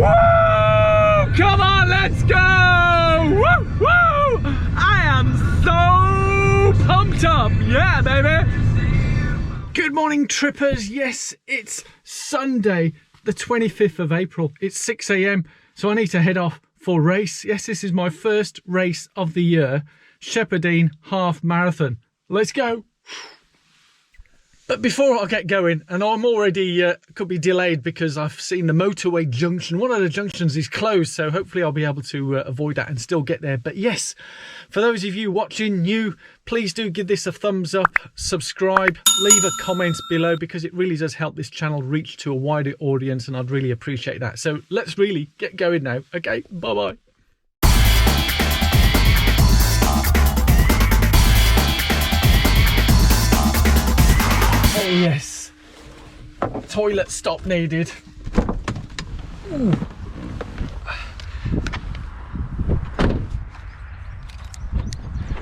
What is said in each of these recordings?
Woo! Come on, let's go! Woo! Woo! I am so pumped up. Yeah, baby. Good morning, trippers. Yes, it's Sunday, the 25th of April. It's 6 a.m, so I need to head off for a race. Yes, this is my first race of the year, Shepperdine Half Marathon. Let's go. But before I get going, and I'm already could be delayed because I've seen the motorway junction. One of the junctions is closed, so hopefully I'll be able to avoid that and still get there. But yes, for those of you watching new, please do give this a thumbs up, subscribe, leave a comment below, because it really does help this channel reach to a wider audience, and I'd really appreciate that. So let's really get going now. Okay, bye-bye. Oh yes, toilet stop needed. Ooh.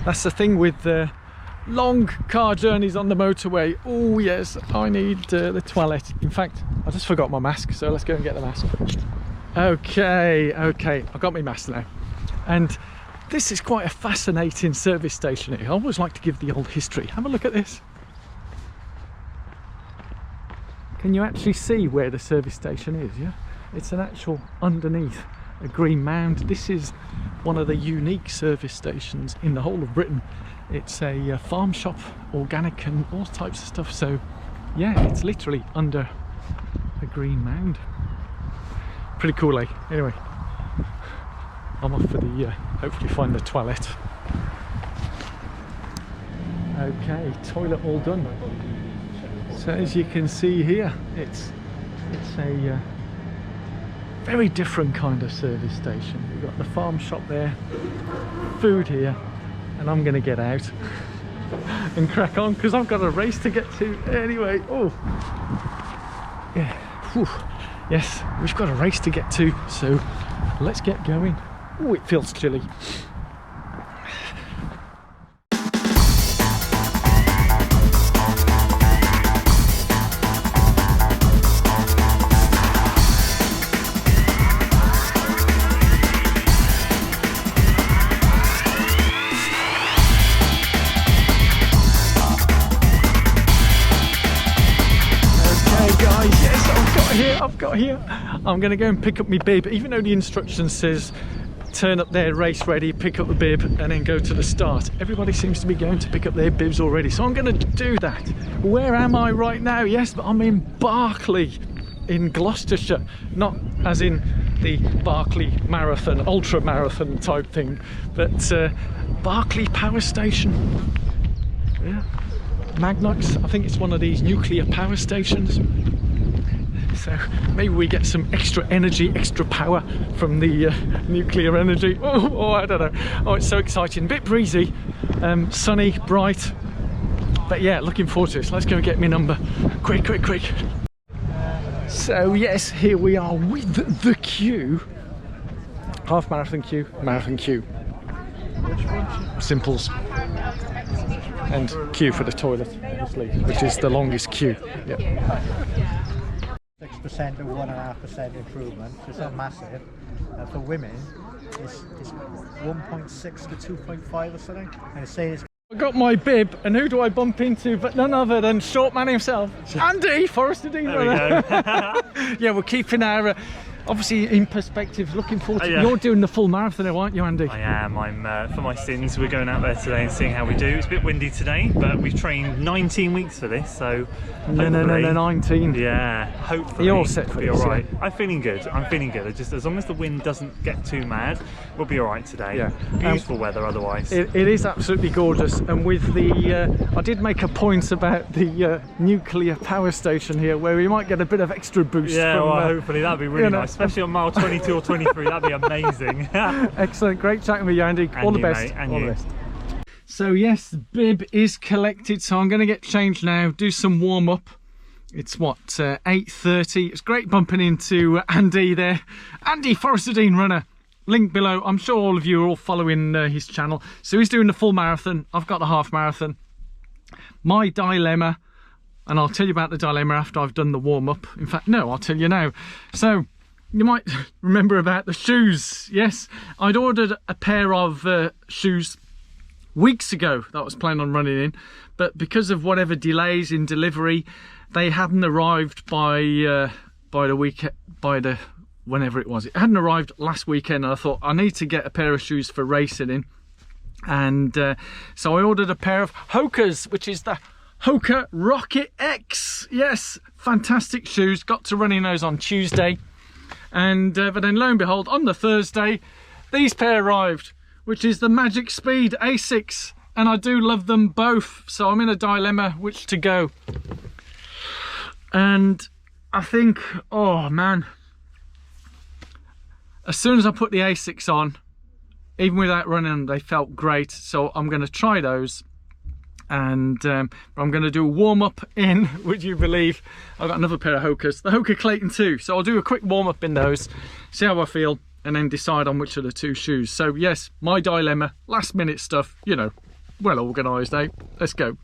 That's the thing with long car journeys on the motorway. Oh yes, I need the toilet. In fact, I just forgot my mask, so let's go and get the mask. Okay, I've got my mask now. And this is quite a fascinating service station here. I always like to give the old history. Have a look at this. Can you actually see where the service station is? Yeah, it's an actual underneath a green mound. This is one of the unique service stations in the whole of Britain. It's a farm shop, organic and all types of stuff. So yeah, it's literally under a green mound. Pretty cool, eh? Anyway, I'm off for the hopefully find the toilet. Okay, toilet all done. So as you can see here, it's a very different kind of service station. We've got the farm shop there, food here, and I'm going to get out and crack on because I've got a race to get to anyway. Oh, yeah. Whew. Yes, we've got a race to get to, so let's get going. Oh, it feels chilly. I've got here. I'm going to go and pick up my bib, even though the instruction says turn up there, race ready, pick up the bib and then go to the start. Everybody seems to be going to pick up their bibs already, so I'm going to do that. Where am I right now? Yes, but I'm in Berkeley in Gloucestershire, not as in the Berkeley Marathon, ultra marathon type thing, but Berkeley power station. Yeah, Magnox, I think it's one of these nuclear power stations. So maybe we get some extra energy, extra power from the nuclear energy. Oh, I don't know. Oh, it's so exciting. A bit breezy, sunny, bright. But yeah, looking forward to it. So let's go and get me number. Quick. So yes, here we are with the queue. Half marathon queue, marathon queue. Simples. And queue for the toilet, obviously, which is the longest queue. Yep. 6% to 1.5% improvement, so it's not massive. For women, it's 1.6 to 2.5 or something. And it's saying it's... I got my bib, and who do I bump into but none other than short man himself, Andy, Forresterdine runner. Yeah, we're keeping our obviously in perspective, looking forward to You're doing the full marathon now, aren't you, Andy? I am. I'm for my sins, we're going out there today and seeing how we do. It's a bit windy today, but we've trained 19 weeks for this, so no, 19. Yeah, hopefully you're all set for be this, alright. Yeah? I'm feeling good. Just as long as the wind doesn't get too mad, we'll be alright today. Yeah, beautiful weather otherwise. It is absolutely gorgeous, and with the I did make a point about the nuclear power station here, where we might get a bit of extra boost. Yeah, from, well, hopefully that'd be really nice, especially on mile 22 or 23. That'd be amazing. Excellent, great chatting with you, Andy. And all the you, best. Mate, and all you. the best. So yes, the bib is collected, so I'm going to get changed now, do some warm up. It's what, 8:30. It's great bumping into Andy there. Andy, Forresterdine runner. Link below. I'm sure all of you are all following his channel. So he's doing the full marathon. I've got the half marathon. My dilemma, and I'll tell you about the dilemma after I've done the warm up. In fact, no, I'll tell you now. So you might remember about the shoes. Yes, I'd ordered a pair of shoes weeks ago that I was planning on running in, but because of whatever delays in delivery, they hadn't arrived by whenever it was. It hadn't arrived last weekend, and I thought I need to get a pair of shoes for racing in, and so I ordered a pair of Hoka's, which is the Hoka Rocket X. Yes, fantastic shoes. Got to run in those on Tuesday, and but then lo and behold, on the Thursday, these pair arrived, which is the Magic Speed A6, and I do love them both, so I'm in a dilemma which to go. And I think, oh man, as soon as I put the A6 on, even without running, they felt great. So I'm going to try those, and I'm going to do a warm-up in, would you believe, I've got another pair of Hoka's, the Hoka Clayton 2. So I'll do a quick warm-up in those, see how I feel, and then decide on which of the two shoes. So yes, my dilemma, last minute stuff, you know, well organised, eh? Let's go.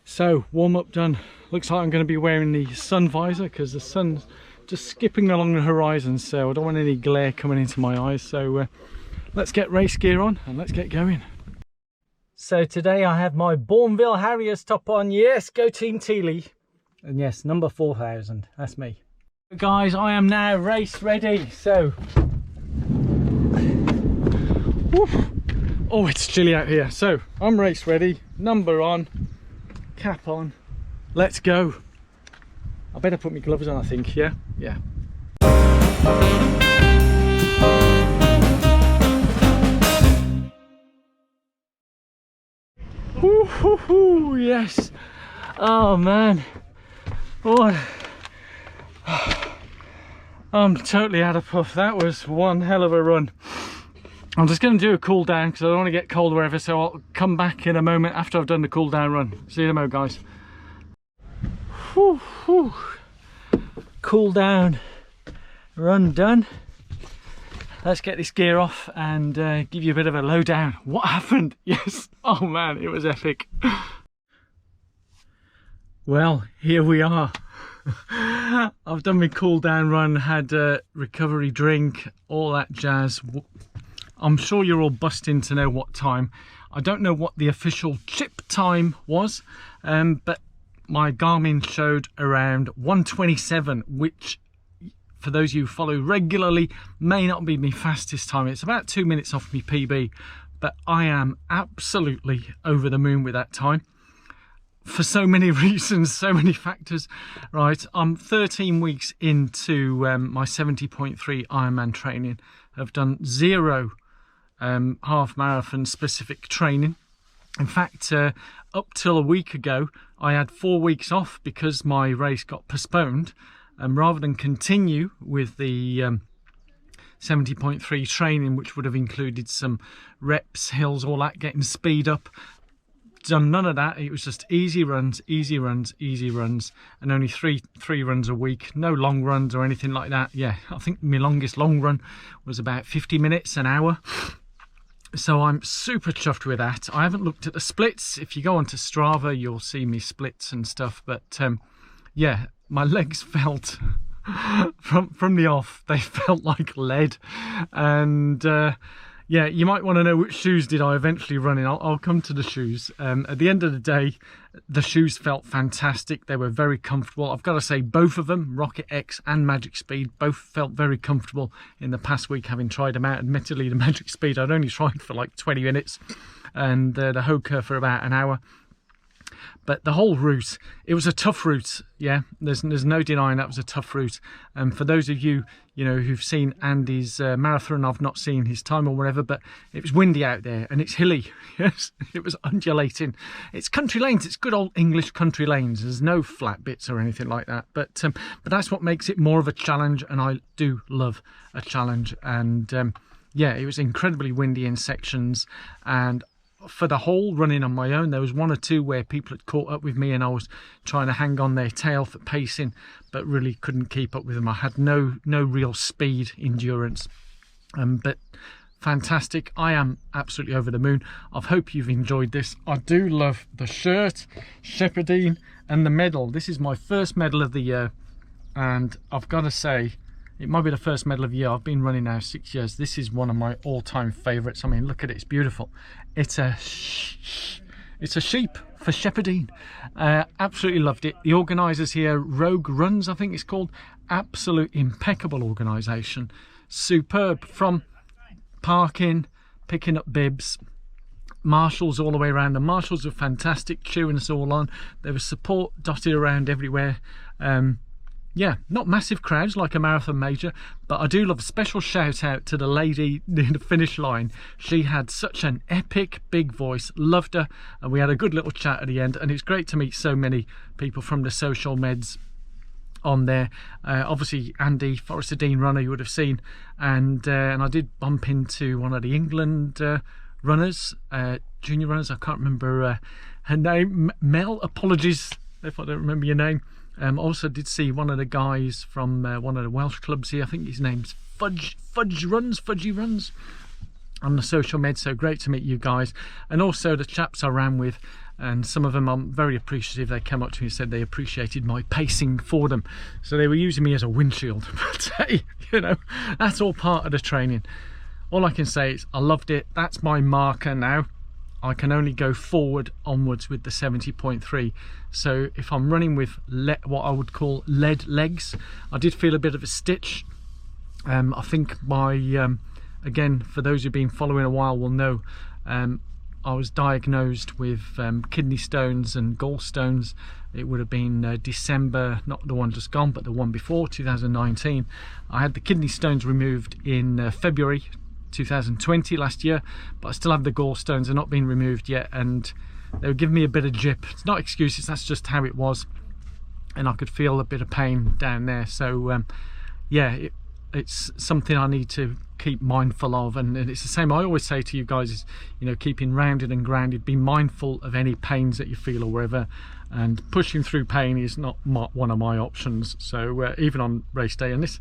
So warm-up done. Looks like I'm going to be wearing the sun visor because the sun's just skipping along the horizon, so I don't want any glare coming into my eyes. So let's get race gear on and let's get going. So today I have my Bourneville Harriers top on. Yes, go Team Teely. And yes, number 4000, that's me. Guys, I am now race ready. So woof. Oh, it's chilly out here. So I'm race ready, number on, cap on, let's go. I better put my gloves on, I think. Yeah. Woo-hoo-hoo, yes. Oh man, oh, I'm totally out of puff. That was one hell of a run. I'm just going to do a cool down because I don't want to get cold wherever, so I'll come back in a moment after I've done the cool down run. See you in a moment, guys. Whew, whew. Cool down run done. Let's get this gear off and give you a bit of a lowdown. What happened? Yes, oh man, it was epic. Well, here we are. I've done my cool down run, had a recovery drink, all that jazz. I'm sure you're all busting to know what time. I don't know what the official chip time was, but my Garmin showed around 1:27, which for those of you who follow regularly may not be my fastest time. It's about 2 minutes off my PB, but I am absolutely over the moon with that time for so many reasons, so many factors. Right, I'm 13 weeks into my 70.3 IronMan training. I've done 0 half marathon specific training. In fact, up till a week ago, I had 4 weeks off because my race got postponed. Rather than continue with the 70.3 training, which would have included some reps, hills, all that, getting speed up, done none of that. It was just easy runs, easy runs, easy runs, and only three runs a week. No long runs or anything like that. Yeah, I think my longest long run was about 50 minutes, an hour. So I'm super chuffed with that. I haven't looked at the splits. If you go onto Strava, you'll see me splits and stuff. But yeah, my legs felt from the off, they felt like lead. And yeah, you might want to know which shoes did I eventually run in. I'll come to the shoes. At the end of the day, the shoes felt fantastic. They were very comfortable. I've got to say, both of them, Rocket X and Magic Speed, both felt very comfortable in the past week, having tried them out. Admittedly, the Magic Speed I'd only tried for like 20 minutes, and the Hoka for about an hour. But the whole route, it was a tough route. Yeah, there's no denying that was a tough route. And for those of you, who've seen Andy's marathon, I've not seen his time or whatever, but it was windy out there and it's hilly. Yes, it was undulating. It's country lanes. It's good old English country lanes. There's no flat bits or anything like that. But that's what makes it more of a challenge, and I do love a challenge. And yeah, it was incredibly windy in sections, and for the whole running on my own, there was 1 or 2 where people had caught up with me and I was trying to hang on their tail for pacing, but really couldn't keep up with them. I had no real speed endurance, but fantastic. I am absolutely over the moon. I hope you've enjoyed this. I do love the shirt, Shepperdine, and the medal. This is my first medal of the year, and I've got to say, It might be the first medal of the year. I've been running now 6 years. This is one of my all-time favourites. I mean, look at it, it's beautiful. It's a sheep for Shepperdine. Absolutely loved it. The organisers here, Rogue Runs I think it's called, absolute impeccable organisation. Superb, from parking, picking up bibs, marshals all the way around. The marshals were fantastic, cheering us all on. There was support dotted around everywhere. Yeah, not massive crowds like a marathon major, but I do love a special shout out to the lady near the finish line. She had such an epic big voice, loved her, and we had a good little chat at the end, and it's great to meet so many people from the social meds on there. Obviously Andy, Forester Dean runner, you would have seen, and I did bump into one of the England runners, junior runners. I can't remember her name. Mel, apologies if I don't remember your name. Also did see one of the guys from one of the Welsh clubs here. I think his name's Fudgy Runs on the social med. So great to meet you guys, and also the chaps I ran with, and some of them I'm very appreciative. They came up to me and said they appreciated my pacing for them, so they were using me as a windshield. But hey, you know, that's all part of the training. All I can say is I loved it. That's my marker now. I can only go forward onwards with the 70.3. So if I'm running with what I would call lead legs, I did feel a bit of a stitch. I think again, for those who've been following a while will know, I was diagnosed with kidney stones and gallstones. It would have been December, not the one just gone, but the one before, 2019. I had the kidney stones removed in February 2020, last year, but I still have the gallstones. They're not been removed yet, and they were giving me a bit of jip. It's not excuses, that's just how it was, and I could feel a bit of pain down there. So yeah, it's something I need to keep mindful of, and it's the same I always say to you guys is, you know, keeping rounded and grounded. Be mindful of any pains that you feel or wherever, and pushing through pain is not one of my options. So even on race day, and this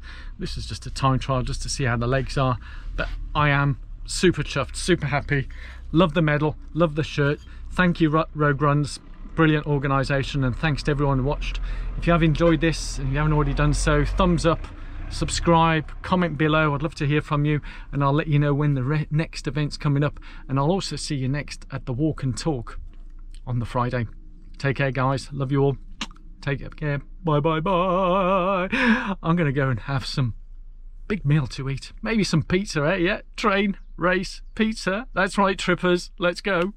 is just a time trial just to see how the legs are, but I am super chuffed, super happy. Love the medal, love the shirt. Thank you Rogue Runs, brilliant organisation, and thanks to everyone who watched. If you have enjoyed this and you haven't already done so, thumbs up, subscribe, comment below. I'd love to hear from you, and I'll let you know when the next event's coming up, and I'll also see you next at the walk and talk on the Friday. Take care guys, love you all, take care, bye bye bye. I'm gonna go and have some big meal to eat, maybe some pizza, eh? Yeah, train, race, pizza, that's right trippers, let's go.